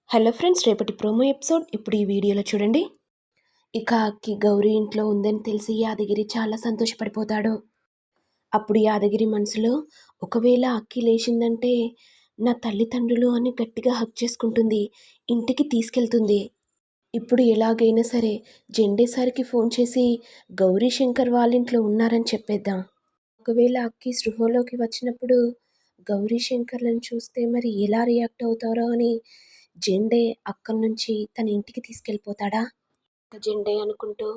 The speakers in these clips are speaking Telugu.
హలో ఫ్రెండ్స్, రేపటి ప్రోమో ఎపిసోడ్ ఇప్పుడు ఈ వీడియోలో చూడండి. ఇక అక్కి గౌరీ ఇంట్లో ఉందని తెలిసి యాదగిరి చాలా సంతోషపడిపోతాడు. అప్పుడు యాదగిరి మనసులో ఒకవేళ అక్కి లేచిందంటే నా తల్లిదండ్రులు అని గట్టిగా హక్ చేసుకుంటుంది, ఇంటికి తీసుకెళ్తుంది. ఇప్పుడు ఎలాగైనా సరే జెండే సార్కి ఫోన్ చేసి గౌరీ శంకర్ వాళ్ళింట్లో ఉన్నారని చెప్పేద్దాం. ఒకవేళ అక్కి సృహలోకి వచ్చినప్పుడు గౌరీ శంకర్లను చూస్తే మరి ఎలా రియాక్ట్ అవుతారో అని జెండే అక్కడి నుంచి తన ఇంటికి తీసుకెళ్ళిపోతాడా? జెండే అనుకుంటూ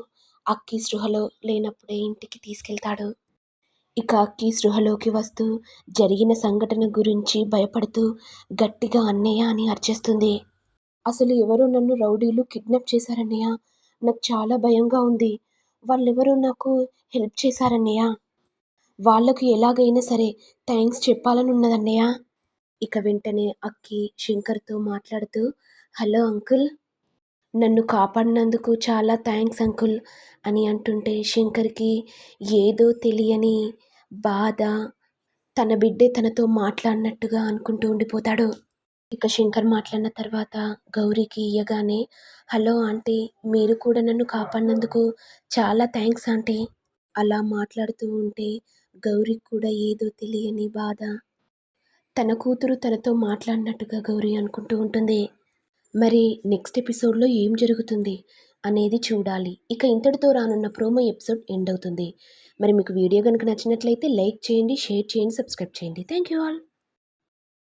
అక్కి సృహలో లేనప్పుడే ఇంటికి తీసుకెళ్తాడు. ఇక అక్కి సృహలోకి వస్తూ జరిగిన సంఘటన గురించి భయపడుతూ గట్టిగా అన్నయ్య అని అరిచేస్తుంది. అసలు ఎవరో నన్ను రౌడీలు కిడ్నాప్ చేశారన్నయ్య, నాకు చాలా భయంగా ఉంది. వాళ్ళెవరో నాకు హెల్ప్ చేశారన్నయ్య, వాళ్ళకు ఎలాగైనా సరే థ్యాంక్స్ చెప్పాలని ఉన్నదన్నయ్య. ఇక వెంటనే అక్కి శంకర్తో మాట్లాడుతూ, హలో అంకుల్, నన్ను కాపాడినందుకు చాలా థ్యాంక్స్ అంకుల్ అని అంటుంటే శంకర్కి ఏదో తెలియని బాధ, తన బిడ్డే తనతో మాట్లాడినట్టుగా అనుకుంటూ ఉండిపోతాడు. ఇక శంకర్ మాట్లాడిన తర్వాత గౌరీకి ఇయ్యగానే, హలో ఆంటీ, మీరు కూడా నన్ను కాపాడినందుకు చాలా థ్యాంక్స్ ఆంటీ అలా మాట్లాడుతూ ఉంటే గౌరీకి కూడా ఏదో తెలియని బాధ, తన కూతురు తనతో మాట్లాడినట్టుగా గౌరీ అనుకుంటూ ఉంటుంది. మరి నెక్స్ట్ ఎపిసోడ్లో ఏం జరుగుతుంది అనేది చూడాలి. ఇక ఇంతటితో రానున్న ప్రోమో ఎపిసోడ్ ఎండ్ అవుతుంది. మరి మీకు వీడియో కనుక నచ్చినట్లయితే లైక్ చేయండి, షేర్ చేయండి, సబ్స్క్రైబ్ చేయండి. Thank you all.